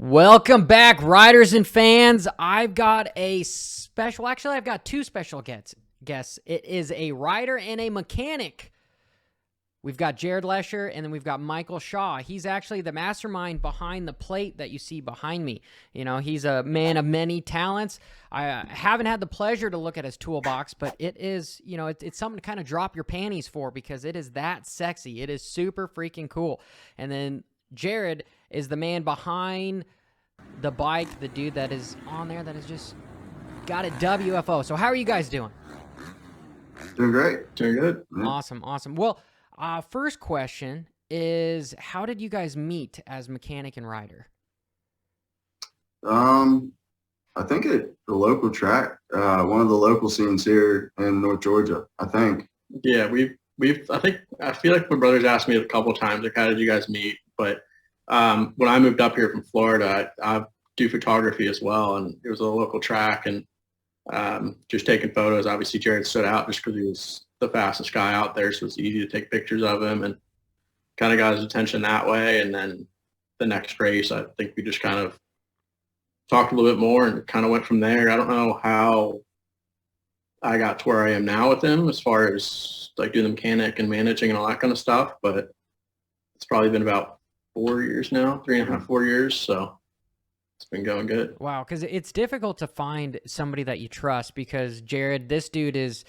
Welcome back, riders and fans. I've got a special, actually, I've got two special guests. It is a rider and a mechanic. We've got Jared Lesher, and then we've got Michael Shaw. He's actually the mastermind behind the plate that you see behind me. You know, he's a man of many talents. I haven't had the pleasure to look at his toolbox, but it is, you know, it's something to kind of drop your panties for because it is that sexy. It is super freaking cool. And then Jared is the man behind the bike, the dude that is on there that has just got a WFO. So how are you guys doing? Doing great. Doing good. Yeah. Awesome. Well, first question is, how did you guys meet as mechanic and rider? I think at the local track, one of the local scenes here in North Georgia, I think. Yeah, I feel like my brother's asked me a couple of times, like, how did you guys meet? But when I moved up here from Florida, I do photography as well, and it was a local track, and just taking photos. Obviously, Jared stood out just because he was the fastest guy out there, so it's easy to take pictures of him, and kind of got his attention that way. And then the next race, I think we just kind of talked a little bit more and kind of went from there. I don't know how I got to where I am now with him as far as like doing the mechanic and managing and all that kind of stuff, but it's probably been about 4 years now, 3.5, 4 years. So it's been going good. Wow, because it's difficult to find somebody that you trust because, Jared, this dude is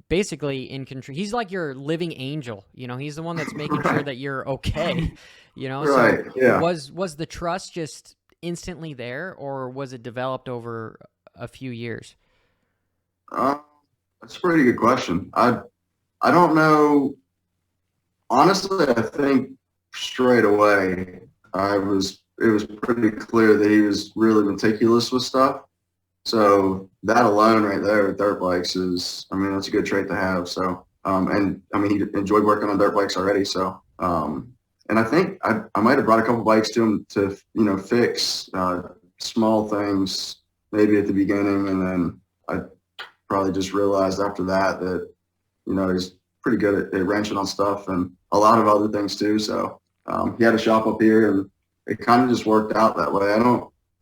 basically in control. He's like your living angel. You know, he's the one that's making sure that you're okay. You know, right. So yeah. Was the trust just instantly there, or was it developed over a few years? That's a pretty good question. I don't know. Honestly, I think straight away it was pretty clear that he was really meticulous with stuff. So that alone right there with dirt bikes is, I mean, that's a good trait to have. So, and I mean, he enjoyed working on dirt bikes already. So, and I think I might have brought a couple bikes to him to, you know, fix small things maybe at the beginning. And then I probably just realized after that, you know, he's pretty good at wrenching on stuff and a lot of other things too. So he had a shop up here and it kind of just worked out that way.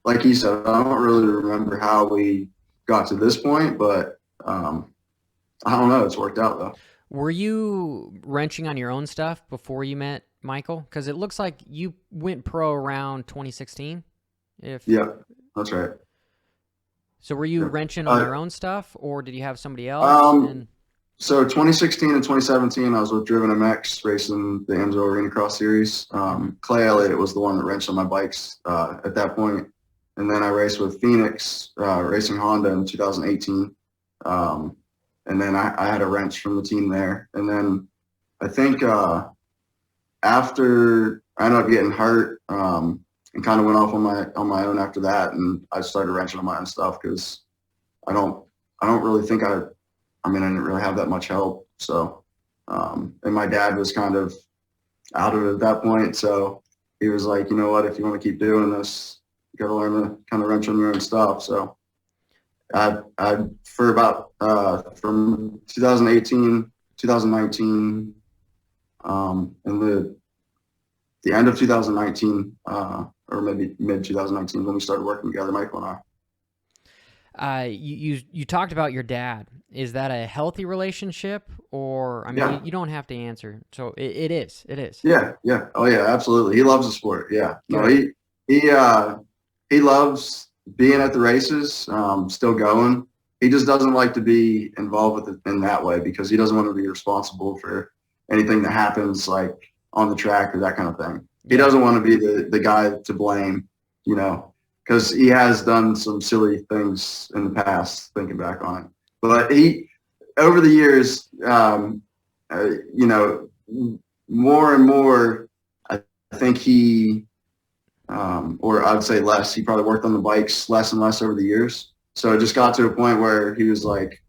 Like he said, I don't really remember how we got to this point, but I don't know. It's worked out though. Were you wrenching on your own stuff before you met Michael? Because it looks like you went pro around 2016. Yeah, that's right. So were you wrenching on your own stuff, or did you have somebody else? So 2016 and 2017, I was with Driven MX racing the Amsoil Arena Cross Series. Clay Elliott was the one that wrenched on my bikes at that point. And then I raced with Phoenix Racing Honda in 2018. And then I had a wrench from the team there. And then I think after I ended up getting hurt and kind of went off on my own after that, and I started wrenching on my own stuff because I don't really think I didn't really have that much help. So, and my dad was kind of out of it at that point. So he was like, you know what, if you want to keep doing this, you got to learn to kind of wrench on your own stuff. So for about, from 2018, 2019, and the end of 2019, or maybe mid 2019 when we started working together, Michael and I. You talked about your dad. Is that a healthy relationship, or I mean, Yeah. you don't have to answer. So it is. Yeah. Oh yeah, absolutely. He loves the sport. Yeah. No, he loves being at the races. Still going. He just doesn't like to be involved with it in that way because he doesn't want to be responsible for anything that happens like on the track or that kind of thing. He doesn't want to be the guy to blame, you know, because he has done some silly things in the past, thinking back on it. But he, over the years, you know, more and more, I think he, or I'd say less, he probably worked on the bikes less and less over the years. So it just got to a point where he was like,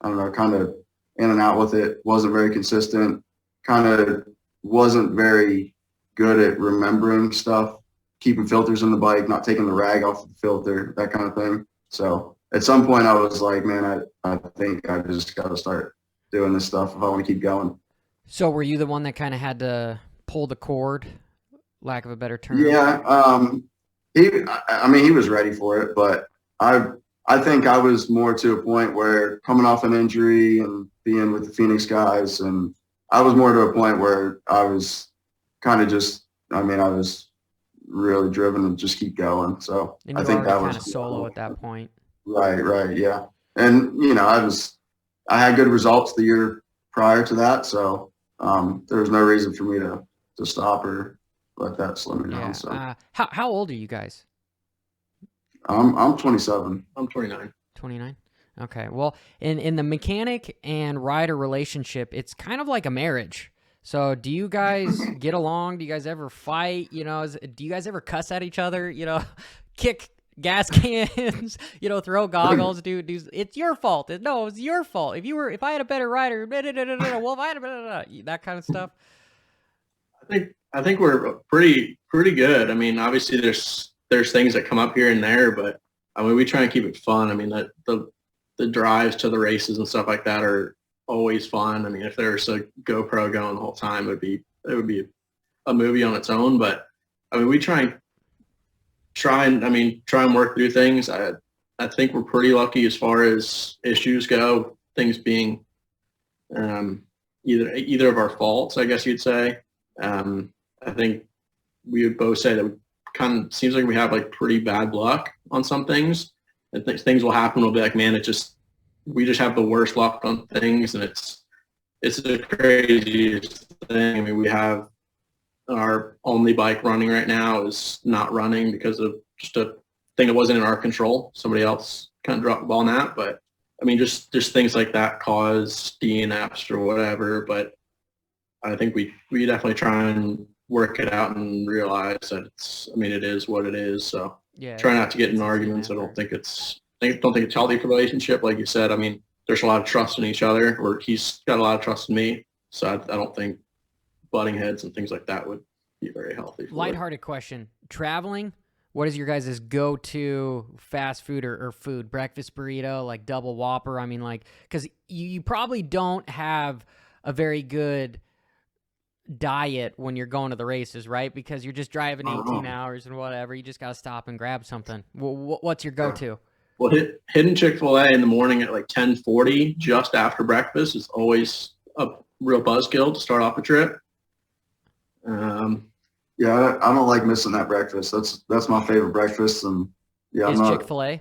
I don't know, kind of in and out with it, wasn't very consistent, kind of wasn't very good at remembering stuff, keeping filters in the bike, not taking the rag off the filter, that kind of thing. So at some point I was like, man, I think I just got to start doing this stuff if I want to keep going. So were you the one that kind of had to pull the cord, lack of a better term? Yeah. I mean, he was ready for it, but I think I was more to a point where coming off an injury and being with the Phoenix guys, and I was more to a point where I was kind of just, I mean, I was really driven to just keep going. So And I you're think already that kind was of solo at that point. right, yeah. And I had good results the year prior to that, so there was no reason for me to stop or let that slow me down. Yeah. So How old are you guys? I'm 27. I'm 29. 29. Okay. Well, in the mechanic and rider relationship, it's kind of like a marriage. So, do you guys get along? Do you guys ever fight? Do you guys ever cuss at each other? Kick gas cans. Throw goggles. It's your fault. No, it's your fault. If I had a better rider, well, if I had that kind of stuff. I think we're pretty good. I mean, obviously there's things that come up here and there, but I mean we try and keep it fun. I mean the drives to the races and stuff like that are always fun. I mean, if there's a GoPro going the whole time, it would be a movie on its own. But I mean, we try and work through things. I think we're pretty lucky as far as issues go. Things being either of our faults, I guess you'd say. I think we would both say that it kind of seems like we have like pretty bad luck on some things, and things will happen. We'll be like, man, we just have the worst luck on things, and it's the craziest thing. I mean, we have our only bike running right now is not running because of just a thing that wasn't in our control. Somebody else kind of dropped the ball on that, but I mean, just things like that cause DNFs or whatever. But I think we definitely try and work it out and realize that it is what it is. So Yeah. try not to get in arguments. I don't think it's healthy for a relationship. Like you said, I mean, there's a lot of trust in each other, or he's got a lot of trust in me. So I don't think butting heads and things like that would be very healthy. Lighthearted question. Traveling, what is your guys' go-to fast food or food? Breakfast burrito, like double Whopper? I mean, like, because you probably don't have a very good diet when you're going to the races, right? Because you're just driving 18 hours and whatever. You just got to stop and grab something. What's your go-to? Well, hitting Chick-fil-A in the morning at like 10:40, just after breakfast, is always a real buzzkill to start off a trip. Yeah, I don't like missing that breakfast. That's my favorite breakfast, and yeah, Chick-fil-A?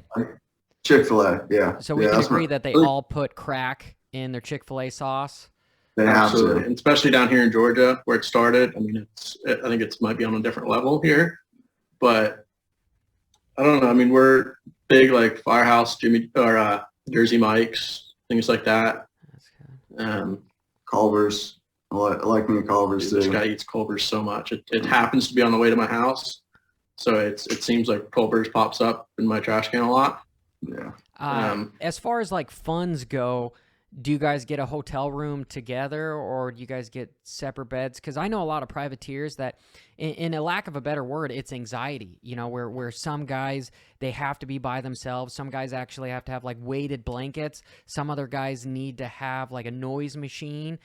Chick-fil-A, yeah. So we can agree that they all put crack in their Chick-fil-A sauce. They have to, and especially down here in Georgia where it started. I mean, I think it might be on a different level here, but I don't know. I mean, we're big like Firehouse, Jersey Mike's, things like that. That's good. Culver's. I like me Culver's too. This guy eats Culver's so much. It happens to be on the way to my house, so it seems like Culver's pops up in my trash can a lot. Yeah. As far as like funds go, do you guys get a hotel room together, or do you guys get separate beds? Because I know a lot of privateers that, in a lack of a better word, it's anxiety, where some guys, they have to be by themselves. Some guys actually have to have like weighted blankets. Some other guys need to have like a noise machine,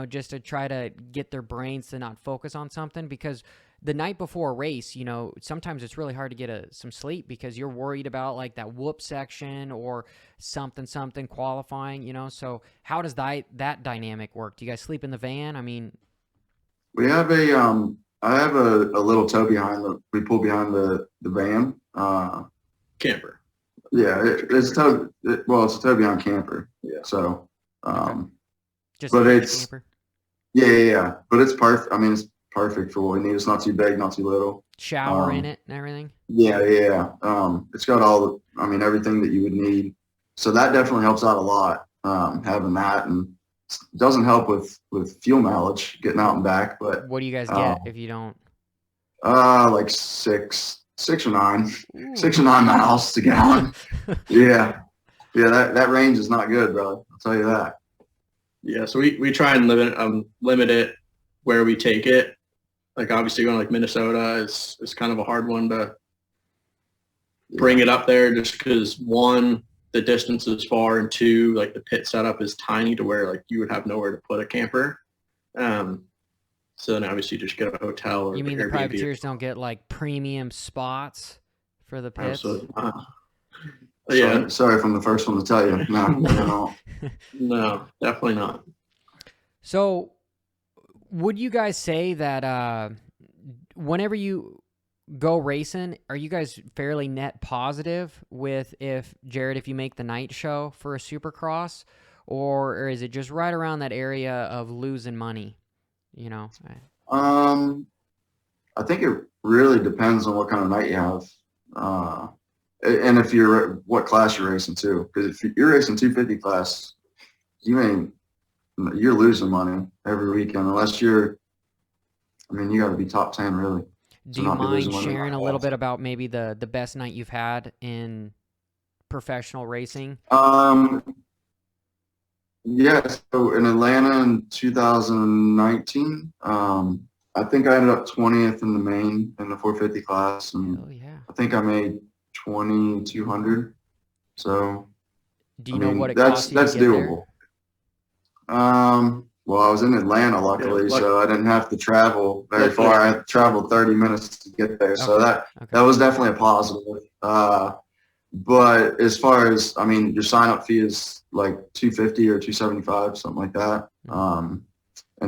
just to try to get their brains to not focus on something. Because the night before a race, sometimes it's really hard to get some sleep because you're worried about like that whoop section or something qualifying, so how does that dynamic work? Do you guys sleep in the van? I mean, we have I have a little tow we pull behind the van. Camper. Yeah, it's a tow behind camper. Yeah. So, just but it's camper? Yeah. But it's perfect. I mean, it's perfect for what we need. It's not too big, not too little. Shower in it and everything? Yeah. It's got everything that you would need. So that definitely helps out a lot, having that, and it doesn't help with fuel mileage getting out and back. But what do you guys get if you don't? Like 6 or 9, Ooh. 6 or 9 miles to gallon. Yeah. That range is not good, bro. I'll tell you that. Yeah. So we try and limit it where we take it. Like obviously going like Minnesota is kind of a hard one to bring it up there, just because one, the distance is far, and two, like the pit setup is tiny to where like you would have nowhere to put a camper. So then obviously you just get a hotel or you mean Airbnb. The privateers don't get like premium spots for the pits? Absolutely not. Yeah. Sorry from the first one to tell you. No, no. No, definitely not. So would you guys say that whenever you go racing, are you guys fairly net positive with if you make the night show for a Supercross, or is it just right around that area of losing money? You know, I think it really depends on what kind of night you have, and if what class you're racing too. Because if you're racing 250 class, you're losing money every weekend unless you got to be top 10 really. Do you mind sharing a little bit about maybe the best night you've had in professional racing? Yeah, so in Atlanta in 2019, I think I ended up 20th in the main in the 450 class, and I think I made 2,200. So, do you know what it costs you to get doable. Well, I was in Atlanta, luckily, so I didn't have to travel very far. I traveled 30 minutes to get there, so that was definitely a positive. But as far as, your sign-up fee is like $250 or $275, something like that. And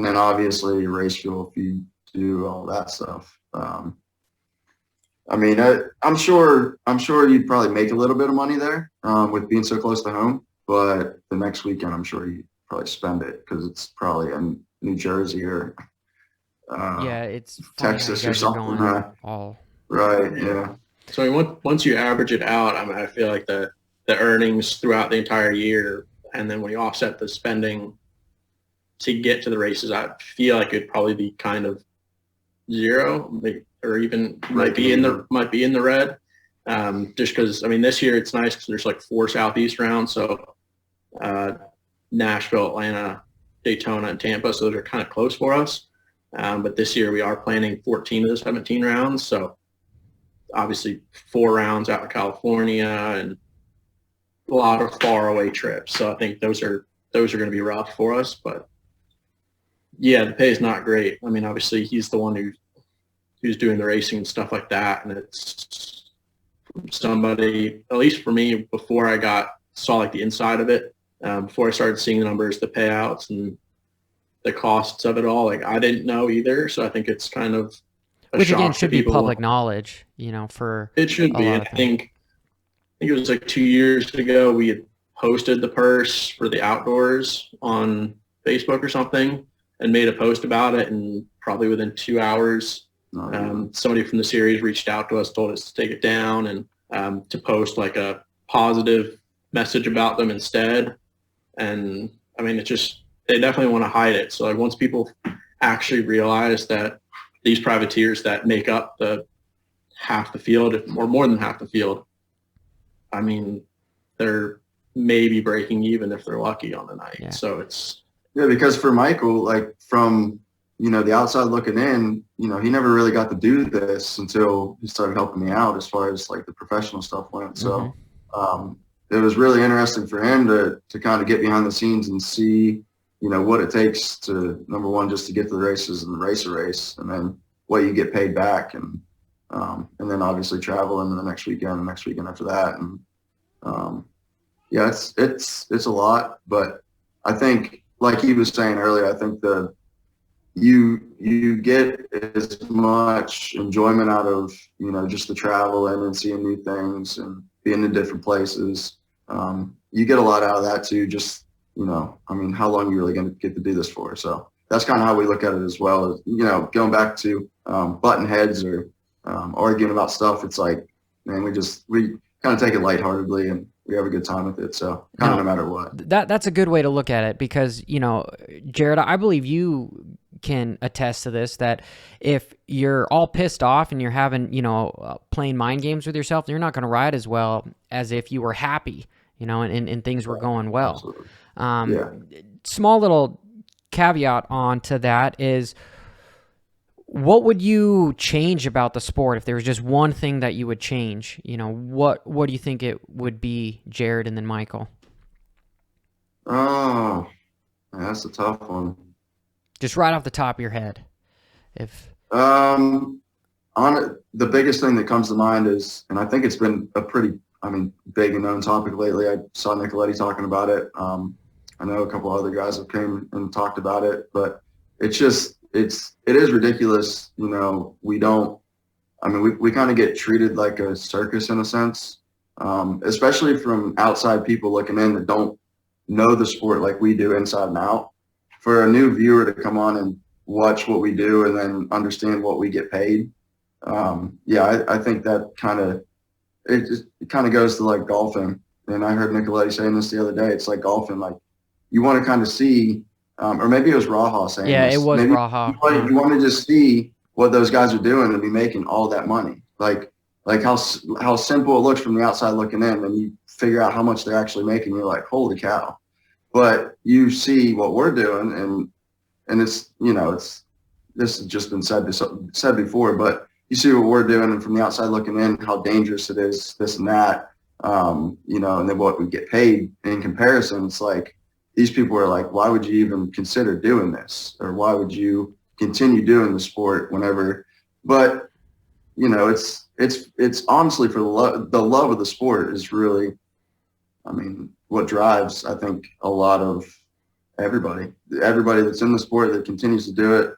then obviously race fuel if you do all that stuff. I'm sure you'd probably make a little bit of money there with being so close to home. But the next weekend, I'm sure you probably spend it because it's probably in New Jersey or it's Texas or something. Right. Yeah. So once you average it out, I feel like the earnings throughout the entire year, and then when you offset the spending to get to the races, I feel like it'd probably be kind of zero, or even might be in the red. Just because this year it's nice because there's like 4 Southeast rounds, so Nashville, Atlanta, Daytona, and Tampa, so those are kind of close for us. But this year we are planning 14 of the 17 rounds, so obviously 4 rounds out of California and a lot of far away trips. So I think those are going to be rough for us, but yeah, the pay is not great. Obviously he's the one who's doing the racing and stuff like that. And it's somebody, at least for me, before I saw like the inside of it, before I started seeing the numbers, the payouts and the costs of it all, like I didn't know either. So I think it's kind of, which again should be public knowledge, for it should be. I think it was like 2 years ago we had posted the purse for the outdoors on Facebook or something and made a post about it, and probably within 2 hours somebody from the series reached out to us, told us to take it down and to post like a positive message about them instead. And it's just, they definitely want to hide it. So like once people actually realize that these privateers that make up the half the field or more than half the field, they're maybe breaking even if they're lucky on the night. Yeah. So it's because for Michael, like from the outside looking in, he never really got to do this until he started helping me out as far as like the professional stuff went. So it was really interesting for him to kind of get behind the scenes and see what it takes to, number one, just to get to the races and race a race, and then what you get paid back, and then obviously travel into the next weekend after that. And it's a lot, but I think, like he was saying earlier, I think you get as much enjoyment out of, just the travel and seeing new things and being in different places. You get a lot out of that too, just, how long are you really going to get to do this for? So that's kind of how we look at it as well. Going back to button heads or arguing about stuff, it's like, man, we kind of take it lightheartedly and we have a good time with it. So kind of no matter what. That's a good way to look at it because, Jared, I believe you can attest to this, that if you're all pissed off and you're having, playing mind games with yourself, you're not going to ride as well as if you were happy, and things were going well. Absolutely. Small little caveat on to that is, what would you change about the sport if there was just one thing that you would change? What do you think it would be, Jared, and then Michael? Oh, that's a tough one. Just right off the top of your head. the biggest thing that comes to mind is, and I think it's been a pretty, big and known topic lately. I saw Nicoletti talking about it. I know a couple other guys have came and talked about it, but it is ridiculous. We don't, we kind of get treated like a circus in a sense, especially from outside people looking in that don't know the sport like we do inside and out. For a new viewer to come on and watch what we do and then understand what we get paid. I think that it kind of goes to like golfing. And I heard Nicoletti saying this the other day. It's like golfing, like you want to kind of see, or maybe it was Raha saying Yeah, this. it was maybe Raha. You want to just see what those guys are doing and be making all that money. Like how simple it looks from the outside looking in, and you figure out how much they're actually making. You're like, holy cow. But you see what we're doing, and it's, this has just been said before, but you see what we're doing, and from the outside looking in, how dangerous it is, this and that, and then what we get paid in comparison. It's like, these people are like, why would you even consider doing this? Or why would you continue doing the sport whenever? But, it's honestly for the love of the sport is really, what drives, I think, a lot of everybody that's in the sport that continues to do it.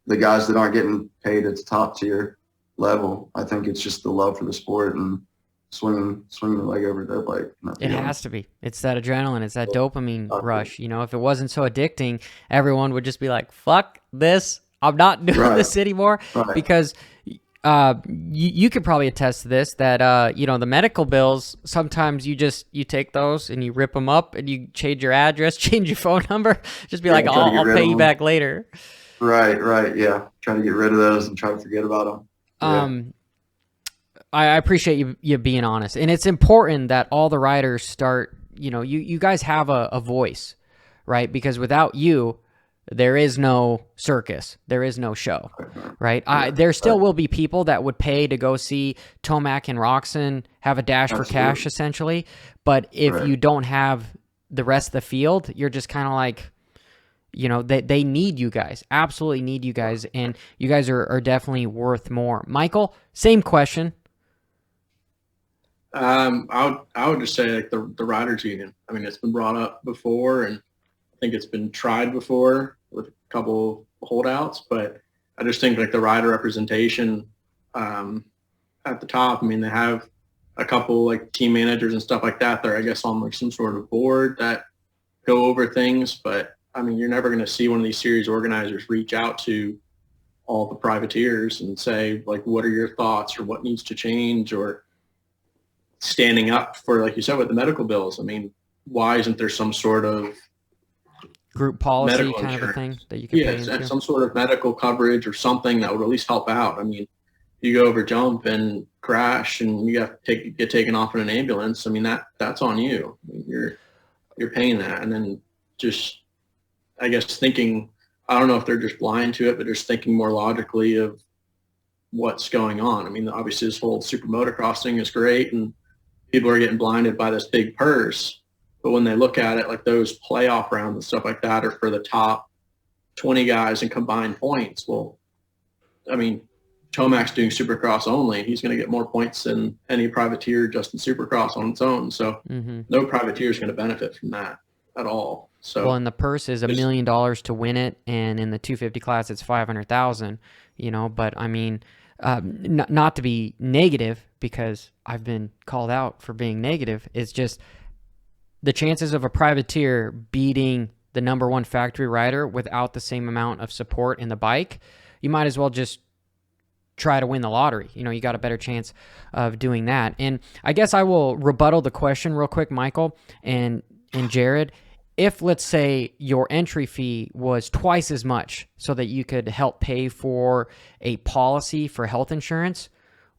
The guys that aren't getting paid at the top tier level, I think it's just the love for the sport and swinging the leg over the bike. It has to be. It's that adrenaline. It's that dopamine rush. If it wasn't so addicting, everyone would just be like, fuck this. I'm not doing this anymore. Right. Because you could probably attest to this, that, the medical bills, sometimes you take those and you rip them up and you change your address, change your phone number, just be like, I'll pay you back later. Right. Yeah. Try to get rid of those and try to forget about them. I appreciate you being honest, and it's important that all the riders start, you guys have a voice, right? Because without you, there is no circus. There is no show, right? There still will be people that would pay to go see Tomac and Roxon have a dash for cash, essentially. But if you don't have the rest of the field, you're just kind of like, they need you guys, absolutely need you guys, and you guys are definitely worth more. Michael, same question. I would just say like the riders union. It's been brought up before, and I think it's been tried before with a couple holdouts, but I just think like the rider representation at the top. They have a couple like team managers and stuff like that. They're, I guess, on like some sort of board that go over things, but you're never going to see one of these series organizers reach out to all the privateers and say like, what are your thoughts, or what needs to change, or standing up for, like you said, with the medical bills. Why isn't there some sort of group policy medical kind insurance of a thing that you can pay into? Some sort of medical coverage or something that would at least help out. You go over jump and crash and you have to get taken off in an ambulance. That's on you. You're paying that. And then just, I guess, thinking, I don't know if they're just blind to it, but just thinking more logically of what's going on. Obviously this whole super motocross thing is great, and people are getting blinded by this big purse. But when they look at it, like those playoff rounds and stuff like that are for the top 20 guys in combined points. Well, Tomac's doing Supercross only, and he's going to get more points than any privateer just in Supercross on its own. So no privateer is going to benefit from that at all. So, well, and the purse is $1 million to win it, and in the 250 class it's 500,000. But not to be negative, because I've been called out for being negative. It's just the chances of a privateer beating the number one factory rider without the same amount of support in the bike. You might as well just try to win the lottery. You got a better chance of doing that. And I guess I will rebuttal the question real quick, Michael and Jared. If, let's say, your entry fee was twice as much so that you could help pay for a policy for health insurance,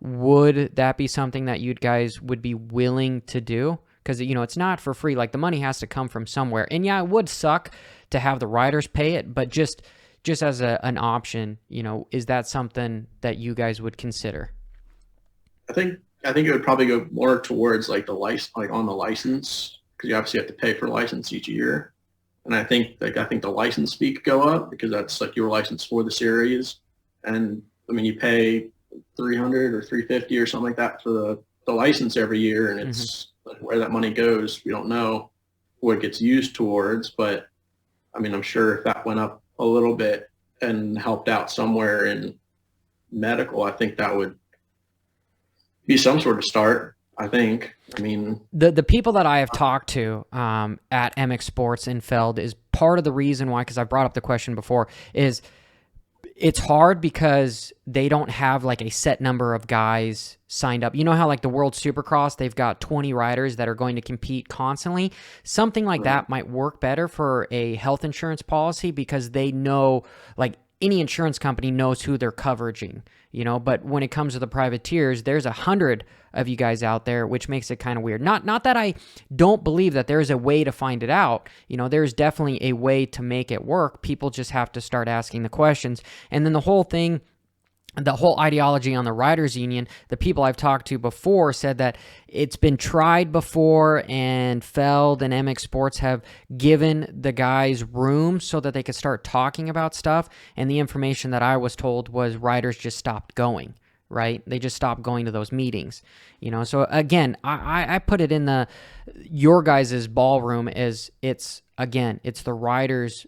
would that be something that you guys would be willing to do? Because, it's not for free. Like, the money has to come from somewhere. And yeah, it would suck to have the riders pay it, but just as an option, is that something that you guys would consider? I think it would probably go more towards like the license, like on the license, because you obviously have to pay for a license each year. And I think the license fee could go up, because that's like your license for the series. And I mean, you pay 300 or 350 or something like that for the license every year, and it's where that money goes, we don't know what it gets used towards. But I mean, I'm sure if that went up a little bit and helped out somewhere in medical, I think that would be some sort of start. I think. I mean, the people that I have talked to at MX Sports in Feld is part of the reason why, because I brought up the question before, is it's hard because they don't have like a set number of guys signed up. You know how like the World Supercross, they've got 20 riders that are going to compete constantly. Something like that might work better for a health insurance policy because they know, like, any insurance company knows who they're covering, you know, but when it comes to the privateers, there's 100 of you guys out there, which makes it kind of weird. Not that I don't believe that there's a way to find it out. You know, there's definitely a way to make it work. People just have to start asking the questions. And then the whole thing, the whole ideology on the Riders Union, the people I've talked to before said that it's been tried before, and Feld and MX Sports have given the guys room so that they could start talking about stuff. And the information that I was told was riders just stopped going, right? They just stopped going to those meetings, you know? So again, I put it in your guys' ballroom as it's the riders'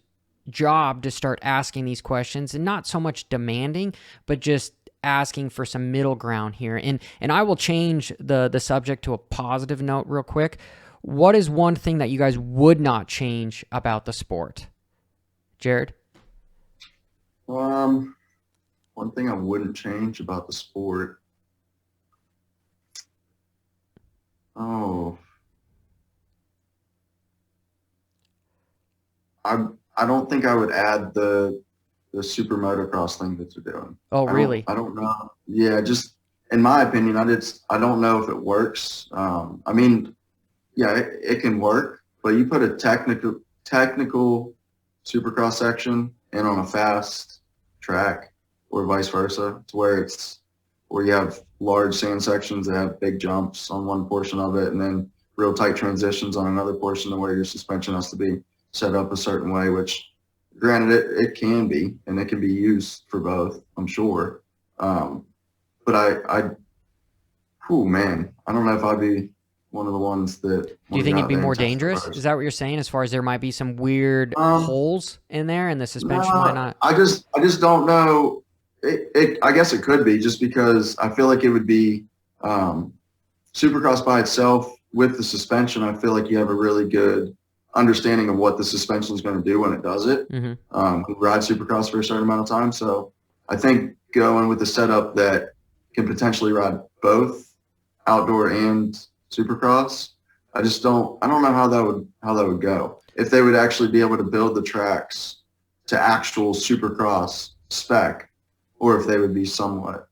job to start asking these questions, and not so much demanding, but just asking for some middle ground here. And I will change the subject to a positive note real quick. What is one thing that you guys would not change about the sport? Jared? One thing I wouldn't change about the sport. Oh, I don't think I would add the super motocross thing that they're doing. Oh, really? I don't know. Yeah, just in my opinion, I don't know if it works. I mean, yeah, it can work, but you put a technical supercross section in on a fast track, or vice versa, to where you have large sand sections that have big jumps on one portion of it, and then real tight transitions on another portion, of where your suspension has to be set up a certain way, which granted it can be, and it can be used for both, I'm sure. But man, I don't know if I'd be one of the ones that. Do you think it'd be more dangerous? Is that what you're saying? As far as there might be some weird holes in there, and the suspension might not. I just don't know. I guess it could be, just because I feel like it would be Supercross by itself with the suspension. I feel like you have a really good understanding of what the suspension is going to do when it does it. We ride Supercross for a certain amount of time, so I think going with the setup that can potentially ride both outdoor and Supercross, I don't know how that would go, if they would actually be able to build the tracks to actual Supercross spec, or if they would be somewhat,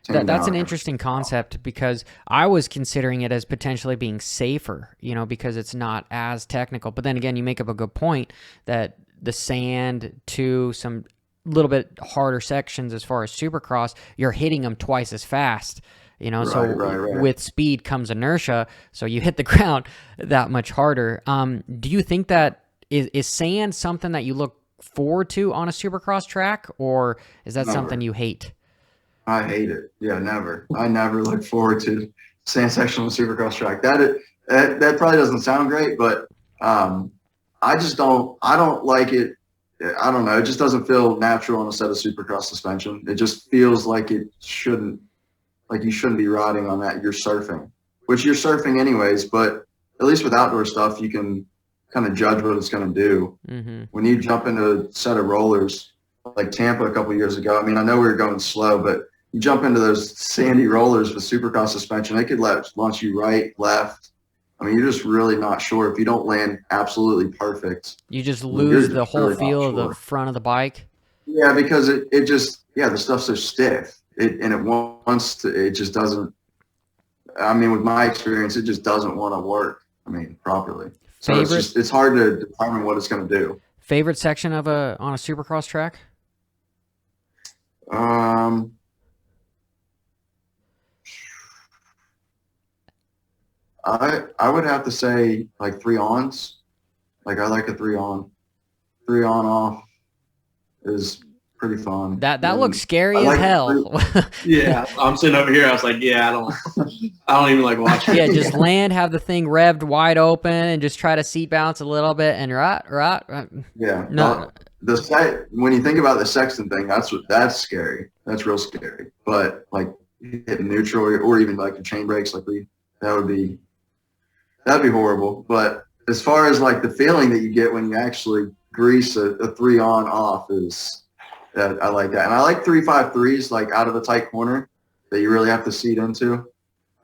that's an interesting concept, because I was considering it as potentially being safer, because it's not as technical. But then again, you make up a good point that the sand to some little bit harder sections as far as Supercross, you're hitting them twice as fast. Right. With speed comes inertia, so you hit the ground that much harder. Do you think that is sand something that you look forward to on a Supercross track, or is that something you hate? I hate it. Yeah, never. I never look forward to sand section on a Supercross track. That probably doesn't sound great, but I don't like it. I don't know. It just doesn't feel natural on a set of Supercross suspension. It just feels like you shouldn't be riding on that. You're surfing, which you're surfing anyways, but at least with outdoor stuff, you can kind of judge what it's going to do. When you jump into a set of rollers like Tampa a couple of years ago, I mean, I know we were going slow, but you jump into those sandy rollers with Supercross suspension, they could launch you right, left. I mean, you're just really not sure. If you don't land absolutely perfect, you just lose the whole feel of the front of the bike. Yeah, because the stuff's so stiff. It just doesn't. I mean, with my experience, it just doesn't want to work. I mean, properly. So it's hard to determine what it's going to do. Favorite section on a Supercross track? I would have to say like 3-ons. Like, I like a 3-on. 3-on off is pretty fun. That And looks scary I as like hell. Yeah, I'm sitting over here. I was like, yeah, I don't even like watching. Yeah, just land, have the thing revved wide open, and just try to seat bounce a little bit, and right. Yeah. No, When you think about the sextant thing, that's scary. That's real scary. But like hitting neutral or even like the chain brakes, that'd be horrible. But as far as like the feeling that you get when you actually grease a 3 on off is that I like that. And I like 3.53s like out of a tight corner that you really have to seat into.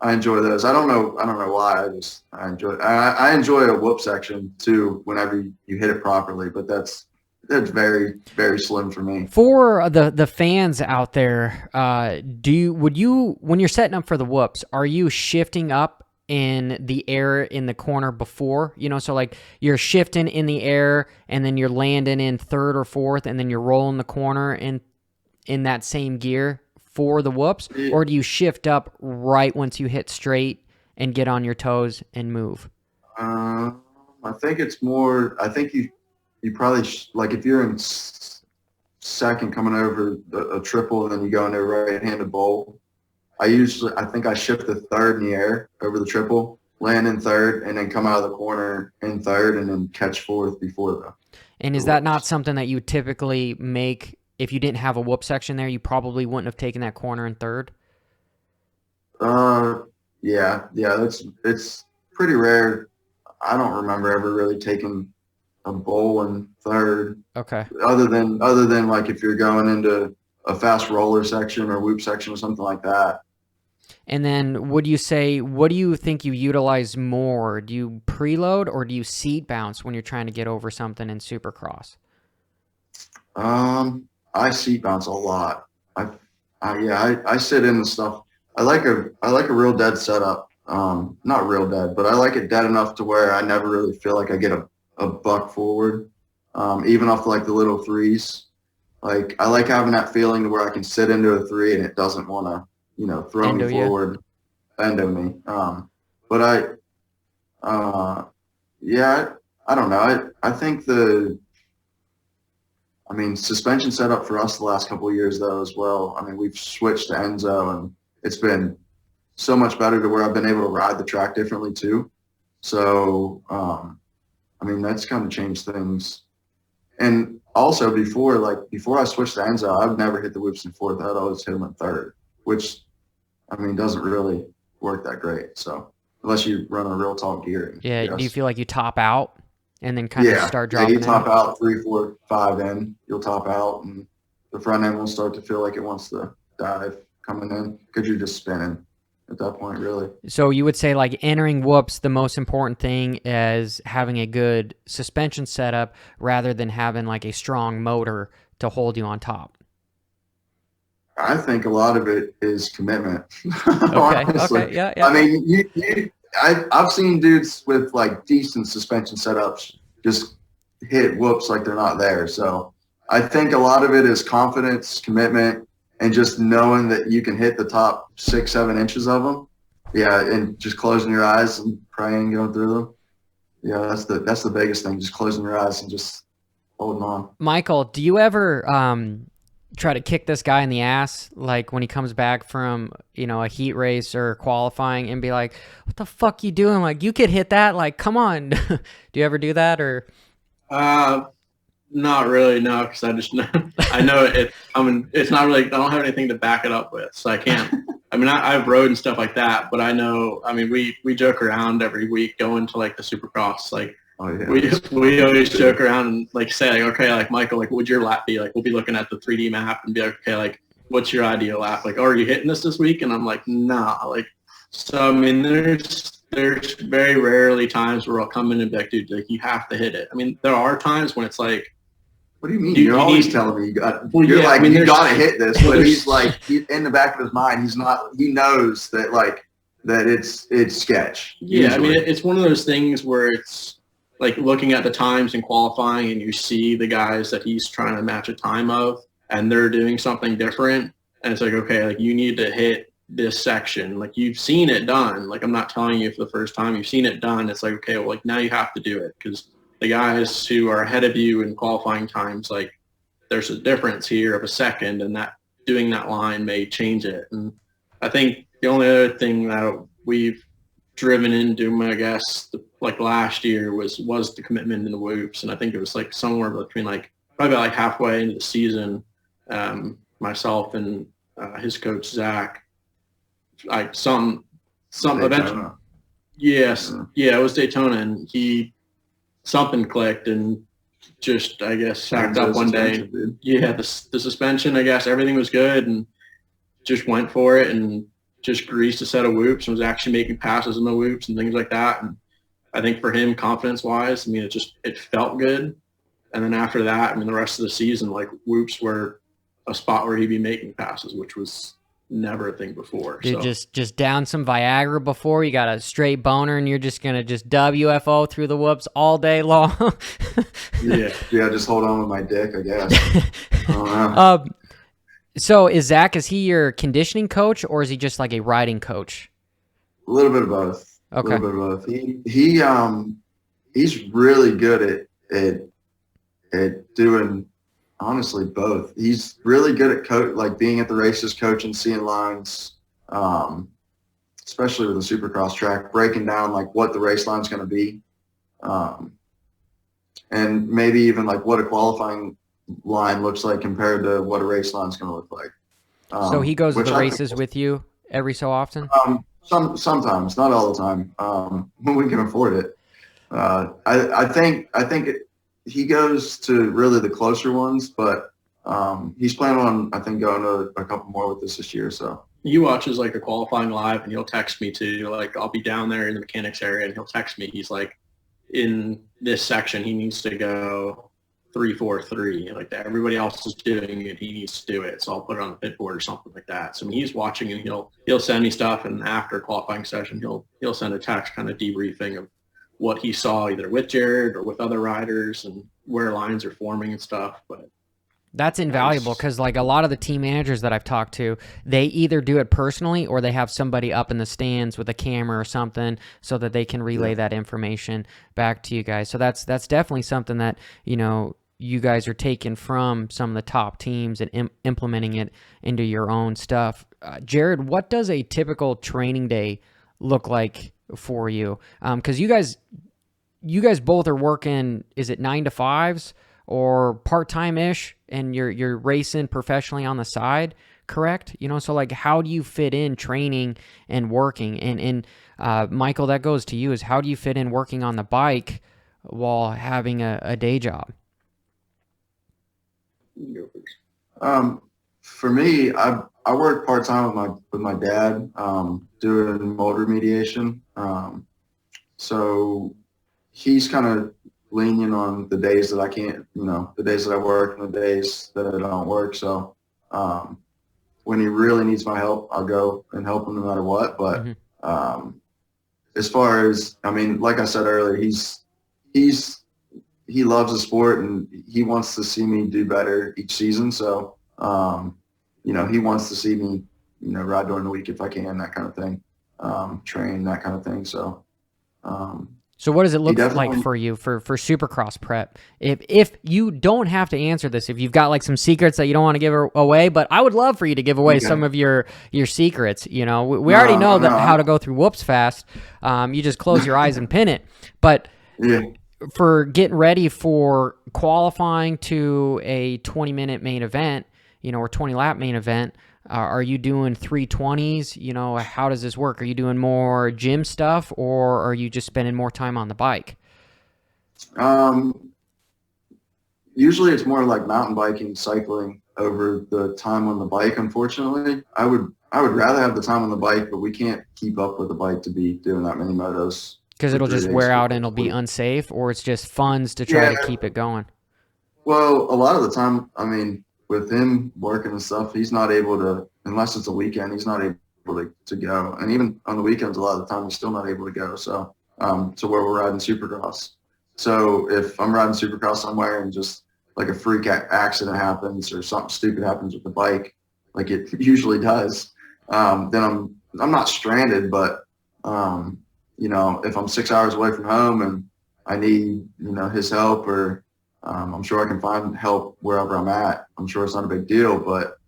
I enjoy those. I don't know why. I enjoy a whoop section too whenever you hit it properly, but that's very, very slim for me. for the fans out there, would you when you're setting up for the whoops, are you shifting up in the air in the corner before? So like you're shifting in the air and then you're landing in third or fourth, and then you're rolling the corner in that same gear for the whoops, or do you shift up right once you hit straight and get on your toes and move? I think it's more. I think you probably like if you're in second coming over a triple and then you go into a right-handed bowl. I think I shift the third in the air over the triple, land in third, and then come out of the corner in third, and then catch fourth before the. And is that not something that you typically make? If you didn't have a whoop section there, you probably wouldn't have taken that corner in third. Yeah, it's pretty rare. I don't remember ever really taking a bowl in third. Okay. Other than like if you're going into a fast roller section or whoop section or something like that. And then what do you think you utilize more? Do you preload or do you seat bounce when you're trying to get over something in Supercross? I seat bounce a lot. I sit in the stuff. I like a real dead setup. Not real dead, but I like it dead enough to where I never really feel like I get a buck forward. Even off like the little threes. Like I like having that feeling to where I can sit into a 3 and it doesn't want to, throw Endo me you. forward, endo me. But I don't know. I think suspension setup for us the last couple of years though as well. I mean, we've switched to Enzo and it's been so much better to where I've been able to ride the track differently too. So, that's kind of changed things. And also before I switched to Enzo, I've never hit the whoops in fourth. I'd always hit them in third, which, doesn't really work that great. So unless you run a real tall gear. Yeah. Do you feel like you top out and then kind of start dropping? Yeah, you top out 3, 4, 5 in. You'll top out, and the front end will start to feel like it wants to dive coming in because you're just spinning at that point, really. So you would say like entering whoops, the most important thing is having a good suspension setup rather than having like a strong motor to hold you on top. I think a lot of it is commitment. Okay. Yeah. I mean, I've seen dudes with like decent suspension setups just hit whoops like they're not there. So I think a lot of it is confidence, commitment, and just knowing that you can hit the top 6, 7 inches of them. Yeah, and just closing your eyes and praying, going through them. Yeah, that's the biggest thing, just closing your eyes and just holding on. Michael, do you ever try to kick this guy in the ass, like when he comes back from, a heat race or qualifying and be like, what the fuck you doing? Like, you could hit that. Like, come on. Do you ever do that or? Not really, no, because I just know, I know it. It's not really, I don't have anything to back it up with, so I can't. I've rode and stuff like that, but I know, we joke around every week going to like the Supercross, like, Oh, yeah. We always joke around and like say like, okay, like Michael, like what would your lap be? Like we'll be looking at the 3D map and be like, okay, like what's your ideal lap? Like, oh, are you hitting this week? And I'm like, nah. Like, so there's very rarely times where I'll come in and be like, dude, like you have to hit it. There are times when it's like, what do you mean? You're always telling me you got. You're like, you got to hit this, but he's like, in the back of his mind, he's not. He knows that that it's sketch. Yeah, usually. It's one of those things where it's like looking at the times in qualifying, and you see the guys that he's trying to match a time of, and they're doing something different, and it's like, okay, like you need to hit this section. Like you've seen it done. Like I'm not telling you for the first time. You've seen it done. It's like, okay, well, like now you have to do it because the guys who are ahead of you in qualifying times, like there's a difference here of a second, and that doing that line may change it. And I think the only other thing that we've driven into, I guess, like last year was the commitment in the whoops. And I think it was like somewhere between like probably like halfway into the season, myself and his coach, Zach, like some eventually. Yes. Yeah, it was Daytona, and something clicked and just, I guess, sacked up one day. Yeah, the suspension, I guess, everything was good and just went for it and just greased a set of whoops and was actually making passes in the whoops and things like that. And I think for him, confidence-wise, I mean, it felt good. And then after that, I mean, the rest of the season, like, whoops were a spot where he'd be making passes, which was never a thing before. Dude, just down some Viagra before, you got a straight boner, and you're just going to just WFO through the whoops all day long. Yeah, just hold on with my dick, I guess. I don't know. So is he your conditioning coach, or is he just like a riding coach? A little bit of both. Okay. A little bit of both. He's really good at doing, honestly, both. He's really good at like being at the races, coaching, seeing lines, especially with the Supercross track, breaking down like what the race line's going to be, and maybe even like what a qualifying line looks like compared to what a race line's going to look like. So he goes to the races with you every so often? Sometimes, not all the time, when we can afford it. I think he goes to really the closer ones, but he's planning on, I think, going to a couple more with us this year. So he watches like the qualifying live, and he'll text me too. Like, I'll be down there in the mechanics area, and he'll text me. He's like, in this section, he needs to go 3-4-3. Like, everybody else is doing it, he needs to do it. So I'll put it on the pit board or something like that. So I mean, he's watching, and he'll send me stuff, and after qualifying session, he'll send a text kind of debriefing of what he saw either with Jared or with other riders and where lines are forming and stuff. But that's invaluable, because like a lot of the team managers that I've talked to, they either do it personally or they have somebody up in the stands with a camera or something so that they can relay that information back to you guys. So that's definitely something that, you guys are taking from some of the top teams and implementing it into your own stuff. Jared, what does a typical training day look like for you? Because you guys both are working, is it 9 to 5s or part-time-ish, and you're racing professionally on the side, correct? So like, how do you fit in training and working? And Michael, that goes to you, is how do you fit in working on the bike while having a day job? For me, I work part-time with my dad, doing mold remediation. So he's kind of lenient on the days that I can't, the days that I work and the days that I don't work. So when he really needs my help, I'll go and help him no matter what. But as far as, I mean, like I said earlier, he loves the sport, and he wants to see me do better each season. So, he wants to see me, ride during the week if I can, that kind of thing, train, that kind of thing. So, so what does it look like for you for Supercross prep? If you don't have to answer this, if you've got like some secrets that you don't want to give away, but I would love for you to give away some of your secrets. We already know how to go through whoops fast. You just close your eyes and pin it. But for getting ready for qualifying to a 20-minute main event, or 20-lap main event, are you doing 320s? How does this work? Are you doing more gym stuff, or are you just spending more time on the bike? Usually it's more like mountain biking, cycling over the time on the bike. Unfortunately, I would rather have the time on the bike, but we can't keep up with the bike to be doing that many motos. Because it'll just wear out and it'll be unsafe, or it's just funds to try to keep it going? Well, a lot of the time, I mean, with him working and stuff, he's not able to, unless it's a weekend, he's not able to go. And even on the weekends, a lot of the time, he's still not able to go. So, to where we're riding Supercross. So if I'm riding Supercross somewhere and just like a freak accident happens or something stupid happens with the bike, like it usually does, then I'm not stranded, but, if I'm 6 hours away from home and I need, his help, or I'm sure I can find help wherever I'm at. I'm sure it's not a big deal, but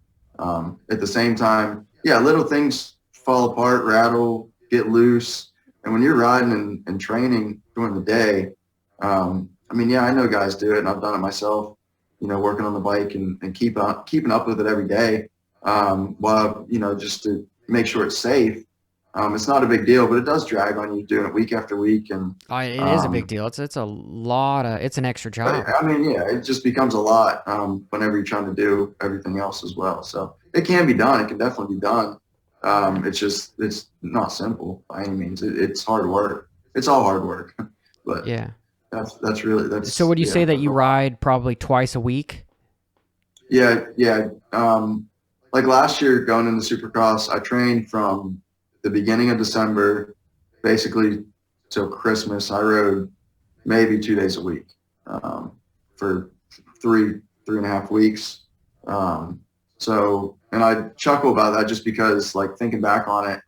at the same time, yeah, little things fall apart, rattle, get loose. And when you're riding and training during the day, I mean, yeah, I know guys do it, and I've done it myself, working on the bike and keeping up with it every day, while, just to make sure it's safe. It's not a big deal, but it does drag on you doing it week after week. And It is a big deal. It's a lot of, it's an extra job. I mean, yeah, it just becomes a lot whenever you're trying to do everything else as well. So it can be done. It can definitely be done. It's not simple by any means. It's hard work. It's all hard work. But Yeah. that's. So would you yeah, say that you ride probably twice a week? Yeah, yeah. Like last year going into Supercross, I trained from the beginning of December, basically till Christmas. I rode maybe 2 days a week for three and a half weeks. And I chuckle about that just because, like, thinking back on it,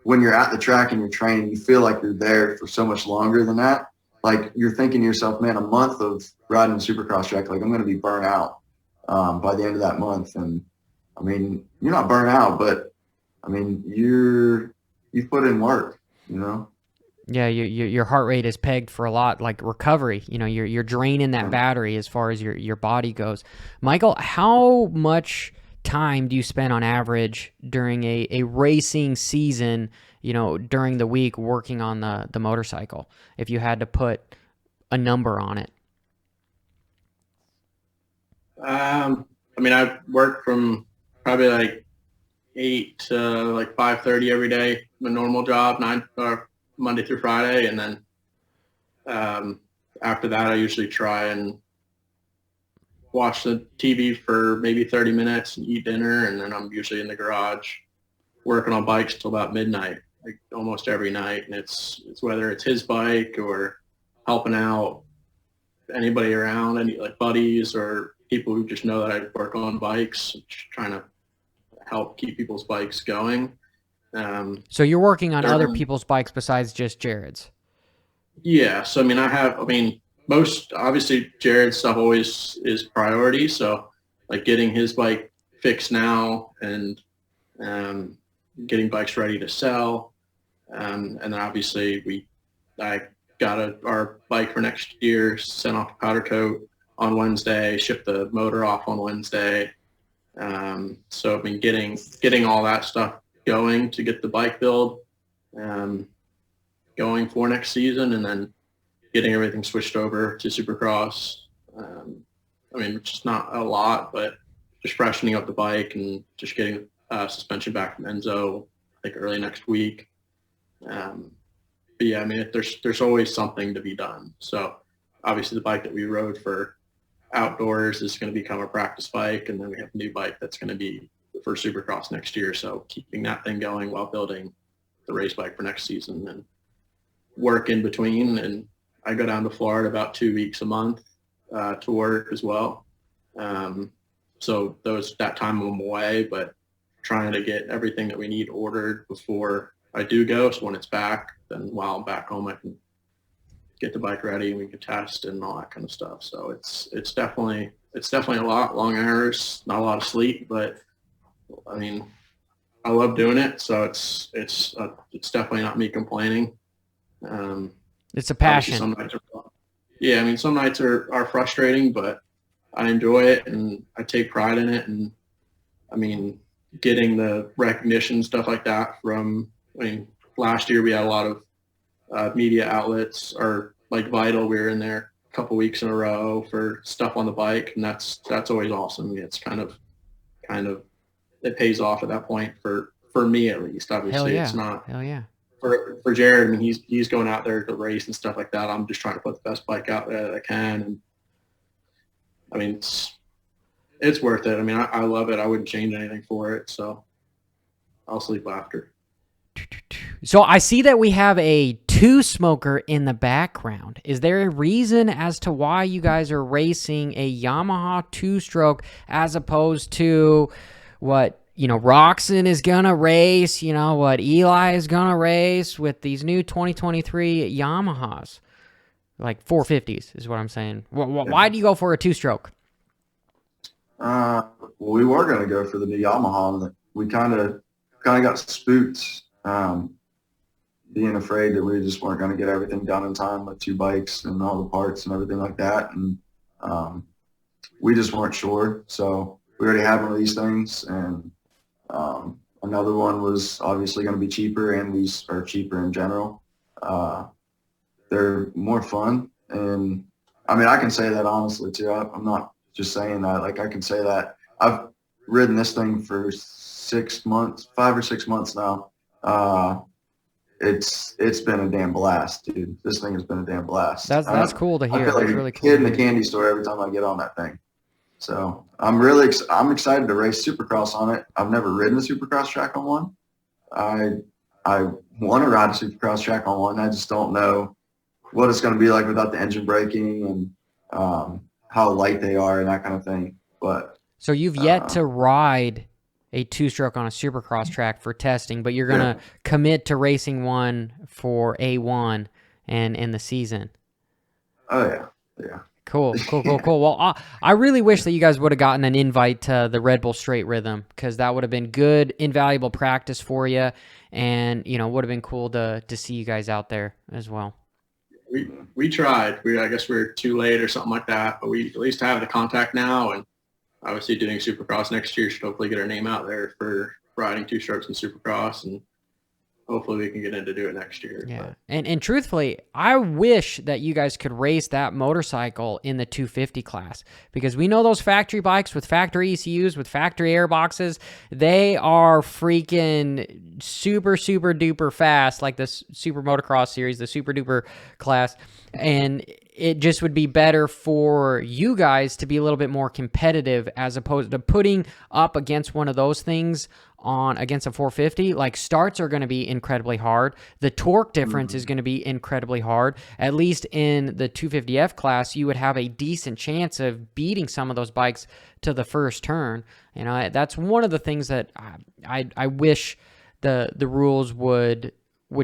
when you're at the track and you're training, you feel like you're there for so much longer than that. Like, you're thinking to yourself, man, a month of riding a Supercross track, like, I'm going to be burnt out by the end of that month. And I mean, you're not burnt out, but I mean, you've put in work, Yeah, your heart rate is pegged for a lot, like recovery. You're draining that battery as far as your body goes. Michael, how much time do you spend on average during a racing season, during the week working on the motorcycle, if you had to put a number on it? I mean, I work from probably like 8 to like 5:30 every day, my normal job, Monday through Friday. And then after that, I usually try and watch the TV for maybe 30 minutes and eat dinner. And then I'm usually in the garage working on bikes till about midnight, like almost every night. And it's whether it's his bike or helping out anybody around, any like buddies or people who just know that I work on bikes, just trying to help keep people's bikes going. So you're working on other people's bikes besides just Jared's? Yeah. So, most, obviously, Jared's stuff always is priority. So, like getting his bike fixed now and getting bikes ready to sell. And then obviously I got our bike for next year sent off to powder coat on Wednesday, shipped the motor off on Wednesday. So getting all that stuff going to get the bike build going for next season, and then getting everything switched over to Supercross. Which is not a lot, but just freshening up the bike and just getting suspension back from Enzo like early next week. But yeah, there's always something to be done. So obviously the bike that we rode for outdoors is going to become a practice bike, and then we have a new bike that's going to be for Supercross next year. So keeping that thing going while building the race bike for next season and work in between. And I go down to Florida about 2 weeks a month to work as well. So that time I'm away, but trying to get everything that we need ordered before I do go. So when it's back, then while I'm back home, I can get the bike ready and we can test and all that kind of stuff. So it's definitely a lot, long hours, not a lot of sleep, but I love doing it. So it's definitely not me complaining. It's a passion. Some nights are frustrating, but I enjoy it and I take pride in it. And getting the recognition, stuff like that last year we had a lot of media outlets, or like Vital, we were in there a couple weeks in a row for stuff on the bike, and that's always awesome. It's kind of it pays off at that point for me, at least. Obviously, Hell yeah. It's not. Hell yeah. For Jared, he's going out there to race and stuff like that. I'm just trying to put the best bike out there that I can, and it's worth it. I love it. I wouldn't change anything for it. So I'll sleep after. So I see that we have a two-smoker in the background. Is there a reason as to why you guys are racing a Yamaha two-stroke as opposed to what, Roxon is going to race, what Eli is going to race with these new 2023 Yamahas? Like 450s is what I'm saying. Why do you go for a 2-stroke? We were going to go for the new Yamaha, and we kind of got spooked, being afraid that we just weren't going to get everything done in time with 2 bikes and all the parts and everything like that. And we just weren't sure. So we already had one of these things, and another one was obviously going to be cheaper, and these are cheaper in general. They're more fun, and I mean, I can say that honestly too. I'm not just saying that. Like, I can say that I've ridden this thing for 6 months, 5 or 6 months now. It's been a damn blast, dude. This thing has been a damn blast. That's cool to hear. I feel like That's a really cool. kid in the candy store every time I get on that thing. So I'm excited to race Supercross on it. I've never ridden a Supercross track on one. I want to ride a Supercross track on one. I just don't know what it's going to be like without the engine braking and how light they are and that kind of thing. But so you've yet to ride a 2-stroke on a Supercross track for testing, but you're gonna commit to racing one for A1 and in the season. Oh yeah. Cool. Well, I really wish that you guys would have gotten an invite to the Red Bull Straight Rhythm, because that would have been good, invaluable practice for you, and would have been cool to see you guys out there as well. We tried. I guess we were too late or something like that, but we at least have the contact now, and obviously doing Supercross next year should hopefully get our name out there for riding 2-strokes in Supercross, and hopefully we can get in to do it next year. Yeah. And truthfully, I wish that you guys could race that motorcycle in the 250 class, because we know those factory bikes with factory ECUs, with factory airboxes, they are freaking super, super duper fast, like the Super Motocross series, the super duper class. And it just would be better for you guys to be a little bit more competitive, as opposed to putting up against one of those things against a 450. Like, starts are going to be incredibly hard. The torque difference is going to be incredibly hard. At least in the 250F class, you would have a decent chance of beating some of those bikes to the first turn. That's one of the things that I wish the rules would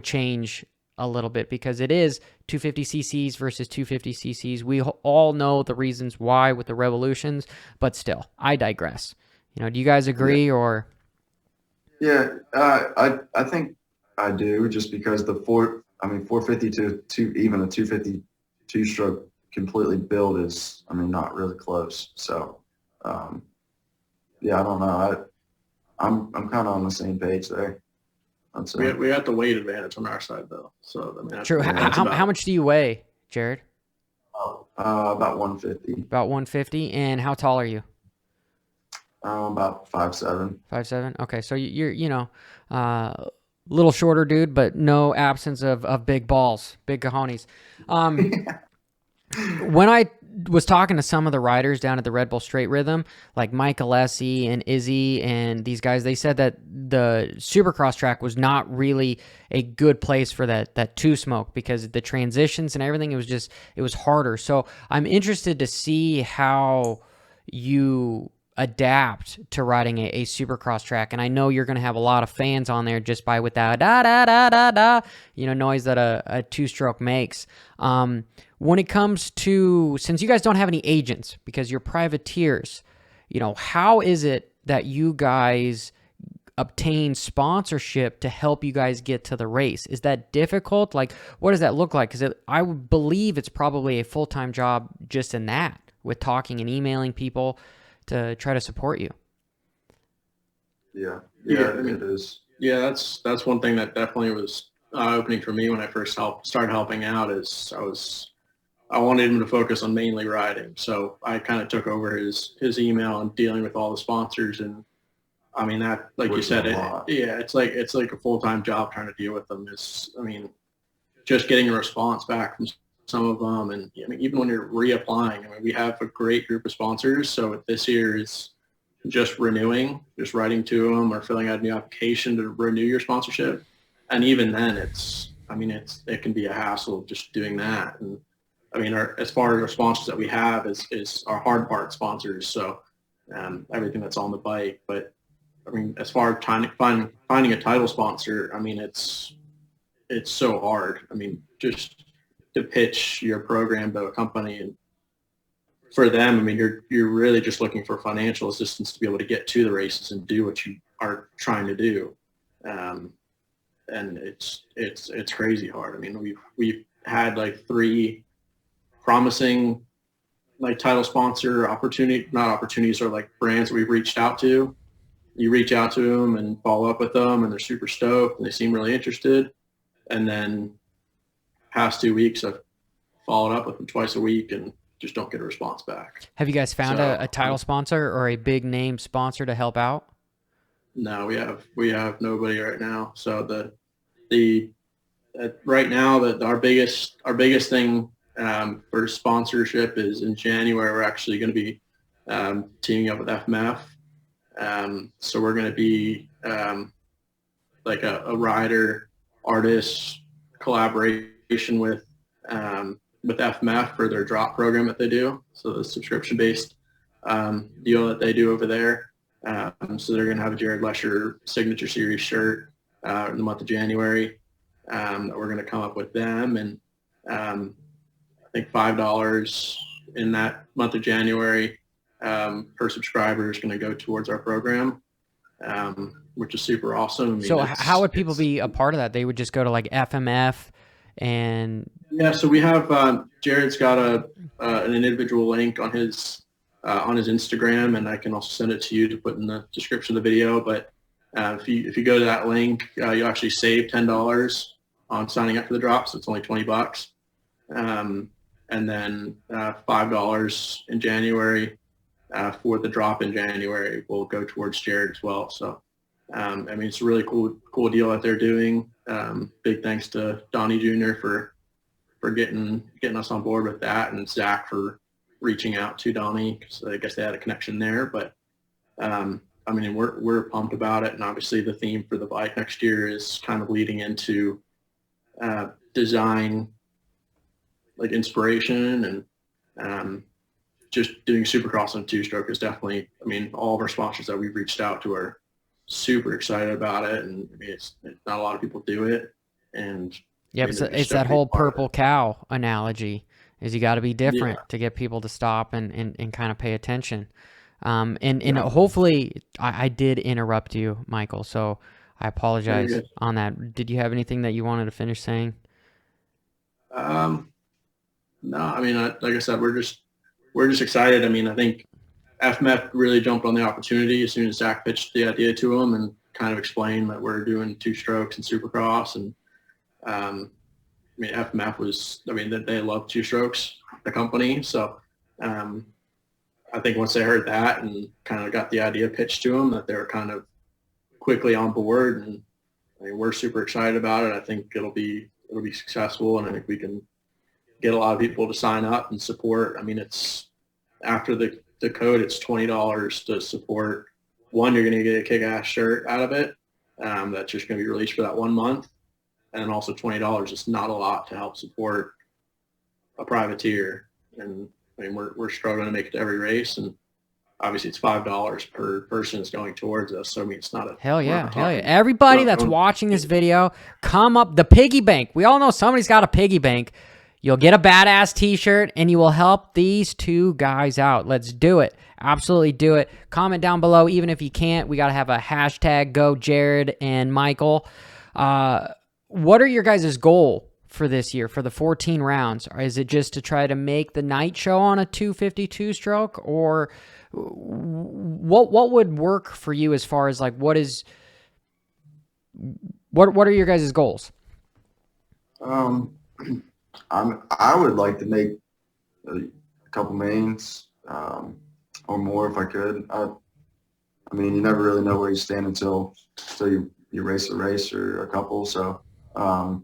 change a little bit, because it is 250 cc's versus 250 cc's. We all know the reasons why with the revolutions, but still, I digress. Do you guys agree? Or I think I do, just because 450 to even a 250 2-stroke completely build is, not really close. So I don't know. I'm kind of on the same page there. We got the weight advantage on our side, though. So true. How much do you weigh, Jared? About 150. About 150. And how tall are you? About 5'7". 5'7". Okay, so you're little shorter dude, but no absence of big balls, big cojones. When I was talking to some of the riders down at the Red Bull Straight Rhythm, like Mike Alessi and Izzy and these guys, they said that the Supercross track was not really a good place for that 2-smoke, because the transitions and everything, it was harder. So I'm interested to see how you adapt to riding a Supercross track, and I know you're going to have a lot of fans on there just by with that da da da da da noise that a 2-stroke makes. When it comes to, since you guys don't have any agents because you're privateers, how is it that you guys obtain sponsorship to help you guys get to the race? Is that difficult? Like, what does that look like? Because I would believe it's probably a full-time job just in that, with talking and emailing people to try to support you. Yeah, it is. Yeah, that's one thing that definitely was eye-opening for me when I first started helping out. Is I wanted him to focus on mainly riding, so I kind of took over his email and dealing with all the sponsors, and that, like you said, it's like a full-time job trying to deal with them. Just getting a response back from some of them, and even when you're reapplying, we have a great group of sponsors. So this year is just renewing, just writing to them or filling out a new application to renew your sponsorship, and even then, it can be a hassle just doing that. And as far as our sponsors that we have is our hard part sponsors, so everything that's on the bike. But as far as finding a title sponsor, it's so hard. Just to pitch your program to a company. And for them, I mean, you're really just looking for financial assistance to be able to get to the races and do what you are trying to do. And it's crazy hard. I mean, we've had like 3 promising like title sponsor not opportunities, or like brands that we've reached out to. You reach out to them and follow up with them, and they're super stoked and they seem really interested. And then past 2 weeks, I've followed up with them twice a week and just don't get a response back. Have you guys found a title sponsor or a big name sponsor to help out? No, we have nobody right now. So right now that our biggest thing for sponsorship is in January. We're actually going to be teaming up with FMF. So we're going to be like a rider artist collaboration with FMF for their drop program that they do. So the subscription based deal that they do over there. So they're going to have a Jared Lesher signature series shirt in the month of January that we're going to come up with them. And I think $5 in that month of January per subscriber is going to go towards our program, which is super awesome. I mean, so how would people be a part of that? They would just go to like FMF and... Yeah, so we have Jared's got an individual link on his Instagram, and I can also send it to you to put in the description of the video. But if you go to that link, you'll actually save $10 on signing up for the drop, so it's only $20. And then $5 in January for the drop in January will go towards Jared as well. So I mean, it's a really cool deal that they're doing. Big thanks to Donnie Jr. for getting us on board with that, and Zach for reaching out to Donnie, because I guess they had a connection there. But I mean, we're pumped about it, and obviously the theme for the bike next year is kind of leading into design, like inspiration, and just doing Supercross on 2-stroke is definitely. I mean, all of our sponsors that we've reached out to are super excited about it, and I mean, it's not a lot of people do it, and yeah, it's that whole purple cow analogy. Is you got to be different to get people to stop and kind of pay attention. And hopefully I did interrupt you, Michael, so I apologize on that. Did you have anything that you wanted to finish saying? No, I mean, like I said, we're just excited. I mean, I think FMF really jumped on the opportunity as soon as Zach pitched the idea to him and kind of explained that we're doing 2-strokes and Supercross. And I mean, FMF was, I mean, they love 2-strokes, the company. So I think once they heard that and kind of got the idea pitched to them, that they were kind of quickly on board. And I mean, we're super excited about it. I think it'll be successful, and I think we can get a lot of people to sign up and support. I mean, it's after the code, it's $20 to support. One, you're going to get a kick-ass shirt out of it that's just going to be released for that 1 month. And then also $20 is not a lot to help support a privateer. And I mean, we're struggling to make it to every race, and obviously it's $5 per person is going towards us. So I mean, it's not a hell yeah. Everybody that's watching this video, come up the piggy bank. We all know somebody's got a piggy bank. You'll get a badass t-shirt, and you will help these 2 guys out. Let's do it. Absolutely do it. Comment down below, even if you can't. We got to have a hashtag Go Jared and Michael. What are your guys' goal for this year, for the 14 rounds? Or is it just to try to make the night show on a 252 stroke? Or what would work for you as far as like what are your guys' goals? I would like to make a couple mains or more if I could. I mean, you never really know where you stand until you race a race or a couple. So, I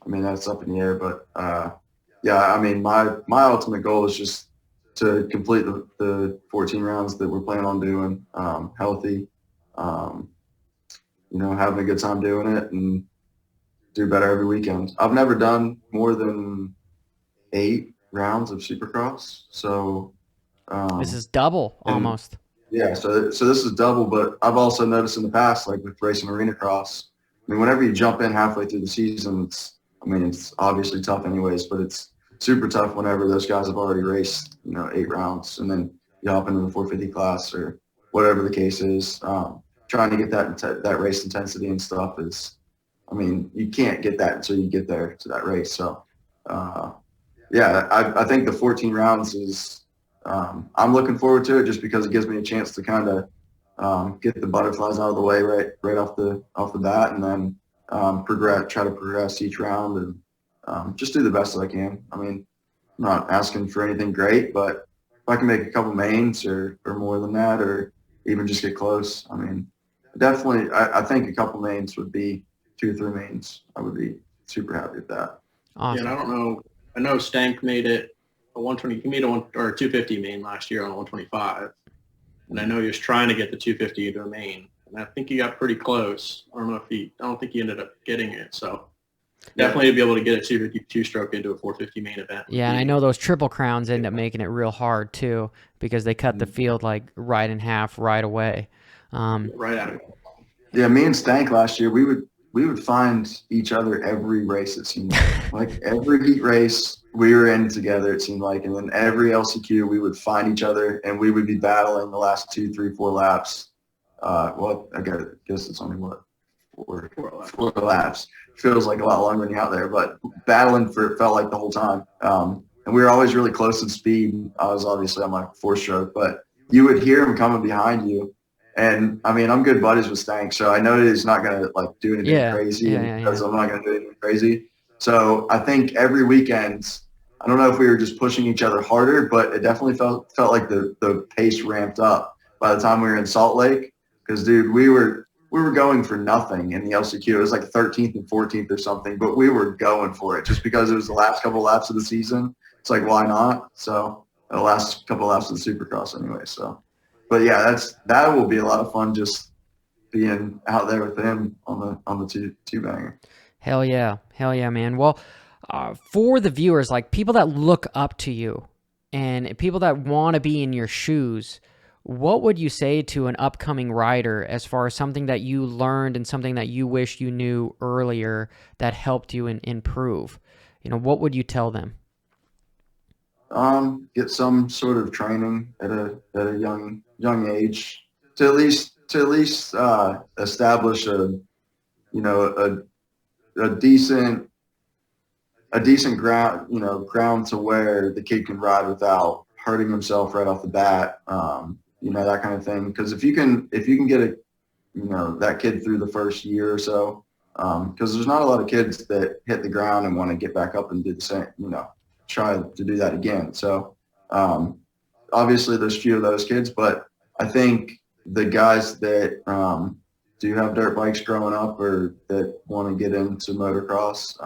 mean, that's up in the air. But, yeah, I mean, my ultimate goal is just to complete the 14 rounds that we're planning on doing healthy, you know, having a good time doing it and do better every weekend. I've never done more than 8 rounds of Supercross, so this is double almost. Yeah, so this is double, but I've also noticed in the past, like with racing arena cross, I mean, whenever you jump in halfway through the season, it's I mean, it's obviously tough anyways, but it's super tough whenever those guys have already raced, 8 rounds, and then you hop into the 450 class or whatever the case is. Trying to get that race intensity and stuff is, I mean, you can't get that until you get there to that race. So, yeah, I think the 14 rounds is, I'm looking forward to it just because it gives me a chance to kind of get the butterflies out of the way right off the bat, and then try to progress each round and just do the best that I can. I mean, I'm not asking for anything great, but if I can make a couple mains or more than that, or even just get close, I mean, definitely, I think a couple mains would be 2 or 3 mains. I would be super happy with that. Awesome. Yeah, and I don't know. I know Stank made it a 120. He made a 250 main last year on a 125, and I know he was trying to get the 250 into a main, and I think he got pretty close. I don't think he ended up getting it. So definitely to be able to get a 252 stroke into a 450 main event. Yeah, and I know those Triple Crowns end up making it real hard too because they cut the field like right in half right away. Right out of it. Yeah, me and Stank last year, we would find each other every race, it seemed like every heat race we were in together, it seemed like, and then every LCQ we would find each other and we would be battling the last 2, 3, 4 laps. Well, I guess it's only four laps. Feels like a lot longer when you're out there, but battling for it felt like the whole time. And we were always really close in speed. I was obviously on my 4-stroke, but you would hear him coming behind you. And I mean, I'm good buddies with Stank, so I know that he's not gonna like do anything crazy because I'm not gonna do anything crazy. So I think every weekend, I don't know if we were just pushing each other harder, but it definitely felt like the pace ramped up by the time we were in Salt Lake. Because dude, we were going for nothing in the LCQ. It was like 13th and 14th or something, but we were going for it just because it was the last couple of laps of the season. It's like, why not? So the last couple of laps of the Supercross anyway. So. But yeah, that will be a lot of fun just being out there with him on the two banger. Hell yeah, man. Well, for the viewers, like people that look up to you and people that want to be in your shoes, what would you say to an upcoming rider as far as something that you learned and something that you wish you knew earlier that helped you improve? What would you tell them? Get some sort of training at a young age to at least establish a decent ground to where the kid can ride without hurting himself right off the bat. That kind of thing. Because if you can get that kid through the first year or so, because there's not a lot of kids that hit the ground and want to get back up and do the same. Try to do that again. So obviously there's few of those kids, but I think the guys that do have dirt bikes growing up or that want to get into motocross,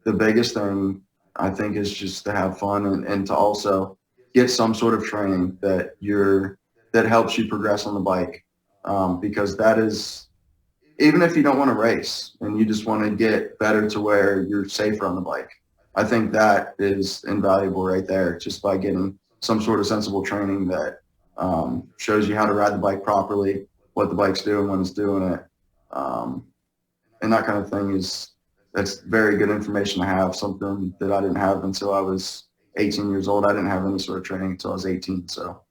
the biggest thing I think is just to have fun and to also get some sort of training that helps you progress on the bike, because that is, even if you don't want to race and you just want to get better to where you're safer on the bike, I think that is invaluable right there, just by getting some sort of sensible training that shows you how to ride the bike properly, what the bike's doing when it's doing it, and that kind of thing that's very good information to have, something that I didn't have until I was 18 years old. I didn't have any sort of training until I was 18, so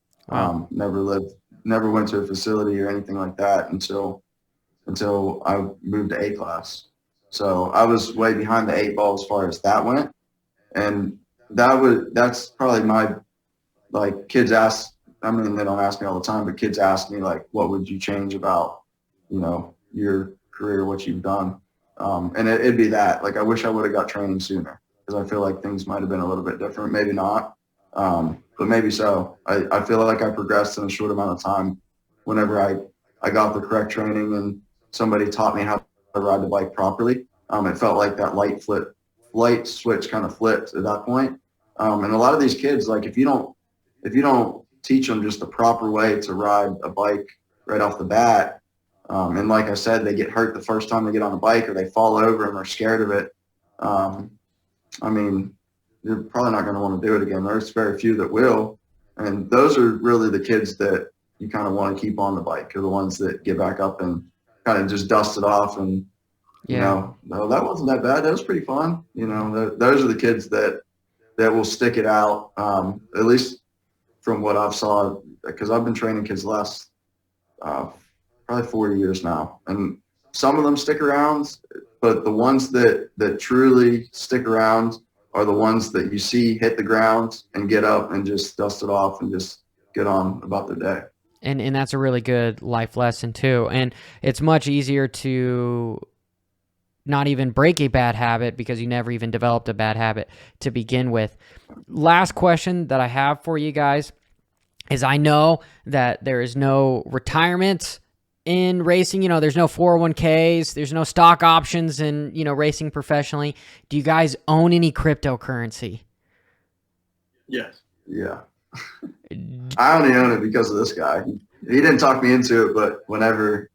never went to a facility or anything like that until I moved to A class. So I was way behind the 8 ball as far as that went. And that's probably my, like, kids ask, I mean, they don't ask me all the time, but kids ask me, like, what would you change about, your career, what you've done? And it'd be that. Like, I wish I would have got training sooner, because I feel like things might have been a little bit different. Maybe not, but maybe so. I feel like I progressed in a short amount of time whenever I got the correct training and somebody taught me how to ride the bike properly. It felt like that light switch kind of flipped at that point. And a lot of these kids, like, if you don't teach them just the proper way to ride a bike right off the bat, and like I said, they get hurt the first time they get on a bike or they fall over and they're scared of it. I mean, you're probably not going to want to do it again. There's very few that will. And those are really the kids that you kind of want to keep on the bike, are the ones that get back up and kind of just dust it off and You Yeah. know, no, that wasn't that bad. That was pretty fun. You know, those are the kids that will stick it out. At least from what I've saw, because I've been training kids the last probably 4 years now, and some of them stick around, but the ones that truly stick around are the ones that you see hit the ground and get up and just dust it off and just get on about their day. And that's a really good life lesson too. And it's much easier to not even break a bad habit because you never even developed a bad habit to begin with. Last question that I have for you guys is, I know that there is no retirement in racing. You know, there's no 401ks, there's no stock options in, you know, racing professionally. Do you guys own any cryptocurrency? Yes. Yeah. I only own it because of this guy. He didn't talk me into it, but whenever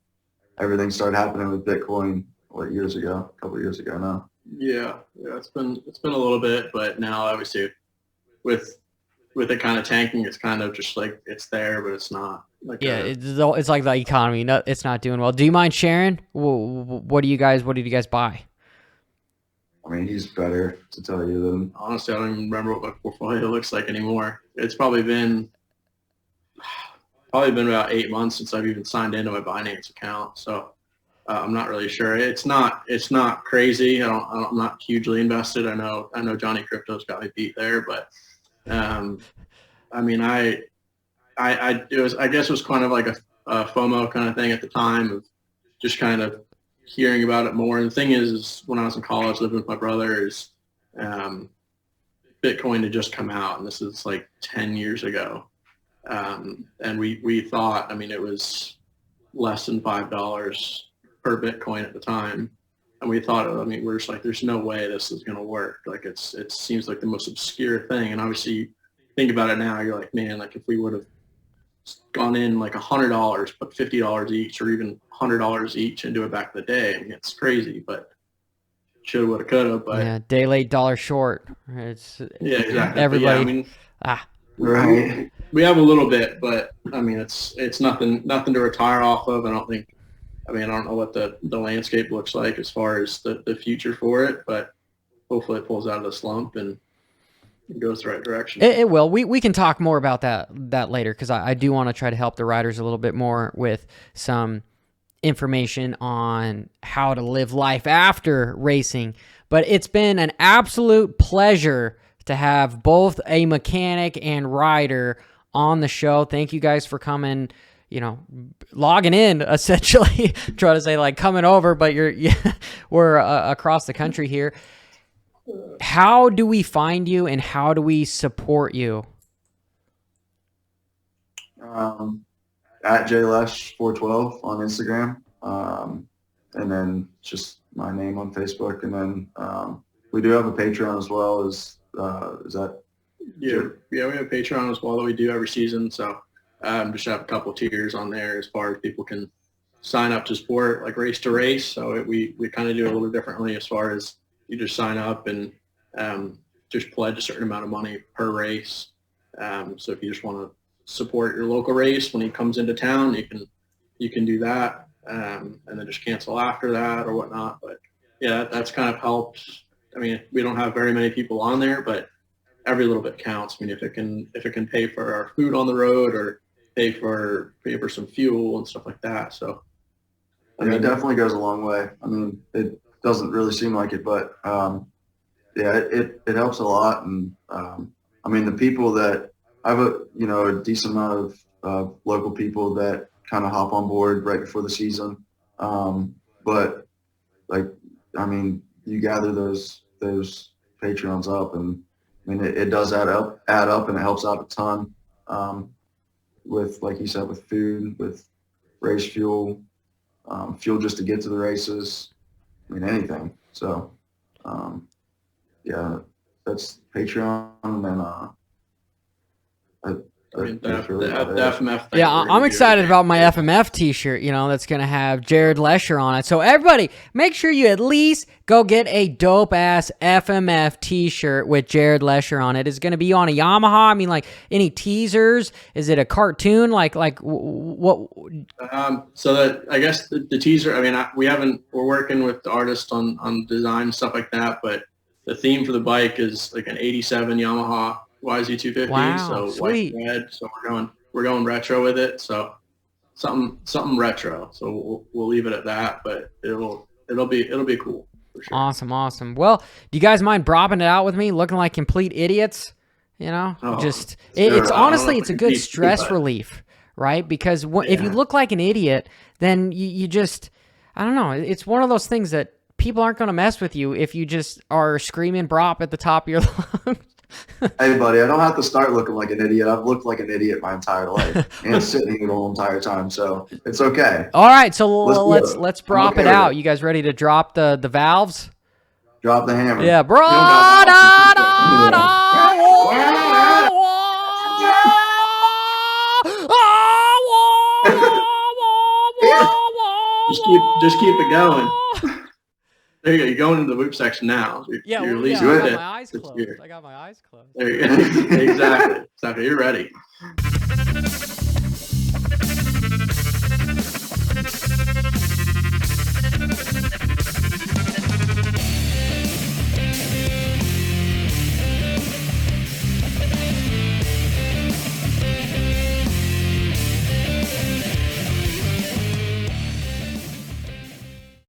everything started happening with Bitcoin, years ago, a couple of years ago now. Yeah, it's been a little bit, but now obviously with it kind of tanking, it's kind of just like it's there, but it's not. Like it's like the economy. No, it's not doing well. Do you mind sharing? What did you guys buy? I mean, he's better to tell you than. Honestly, I don't even remember what my portfolio looks like anymore. It's probably been about 8 months since I've even signed into my Binance account. So I'm not really sure. It's not crazy. I'm not hugely invested. I know Johnny Crypto's got me beat there, but I mean, I guess it was kind of like a FOMO kind of thing at the time of just kind of hearing about it more. And the thing is when I was in college living with my brother, is Bitcoin had just come out, and this is like 10 years ago. And we thought, I mean, it was less than $5 per Bitcoin at the time. And we thought, I mean, we're just like, there's no way this is going to work. Like it seems like the most obscure thing. And obviously you think about it now, you're like, man, like if we would have gone in like $100, but $50 each, or even $100 each and do it back in the day, I mean, it's crazy, but should have, would have, could have. But yeah, day late, dollar short. It's exactly. Everybody. Yeah, I mean, right. We have a little bit, but I mean, it's nothing to retire off of. I don't know what the landscape looks like as far as the future for it, but hopefully it pulls out of the slump and goes the right direction. It will. We can talk more about that later, because I do want to try to help the riders a little bit more with some information on how to live life after racing. But it's been an absolute pleasure to have both a mechanic and rider on the show. Thank you guys for coming, logging in, essentially. Try to say like coming over, but we're across the country here. How do we find you and how do we support you? At JLesh412 on Instagram, and then just my name on Facebook, and then we do have a Patreon as well. Is that? Yeah, we have a Patreon as well that we do every season. So just have a couple tiers on there as far as people can sign up to support, like race to race. So we kind of do it a little differently as far as you just sign up and just pledge a certain amount of money per race. So if you just want to support your local race when he comes into town, you can do that, and then just cancel after that or whatnot. But yeah, that's kind of helped. I mean, we don't have very many people on there, but every little bit counts. I mean, if it can pay for our food on the road or pay for some fuel and stuff like that. So I mean, it definitely goes a long way. I mean, it doesn't really seem like it, but yeah, it helps a lot. And I mean, the people that I have a decent amount of local people that kind of hop on board right before the season. But like, I mean, you gather those Patreons up, and I mean, it does add up, and it helps out a ton. With, like you said, with food, with race fuel, fuel just to get to the races. I mean, anything. So, yeah, that's Patreon. And then I mean, That's the really about it. FMF thing. Yeah, we're gonna I'm do excited it. about my FMF t-shirt, that's going to have Jared Lesher on it. So everybody, make sure you at least go get a dope-ass FMF t-shirt with Jared Lesher on it. It's going to be on a Yamaha. I mean, like, any teasers? Is it a cartoon? What? So that I guess the teaser. I mean, we're working with the artist on design and stuff like that. But the theme for the bike is like an '87 Yamaha YZ250. Wow, so sweet. white and red. So we're going retro with it. So something retro. So we'll leave it at that. But it'll be cool for sure. Awesome. Well, do you guys mind dropping it out with me, looking like complete idiots? Oh, It's sure. honestly, I don't know it's a if good we can stress but- relief, right? Because if you Yeah. look like an idiot, then you just, I don't know. It's one of those things that people aren't going to mess with you if you just are screaming brop at the top of your lungs. Hey, buddy, I don't have to start looking like an idiot. I've looked like an idiot my entire life and sitting here the whole entire time, so it's okay. All right, so Let's do it. let's I'm brop okay it with out. it. You guys ready to drop the valves? Drop the hammer. Yeah, bro. Just keep it going. There you go. You're going into the whoop section now. Yeah, You're well, releasing I it. got my eyes It's closed. here. I got my eyes closed. There you go. Exactly. You're ready.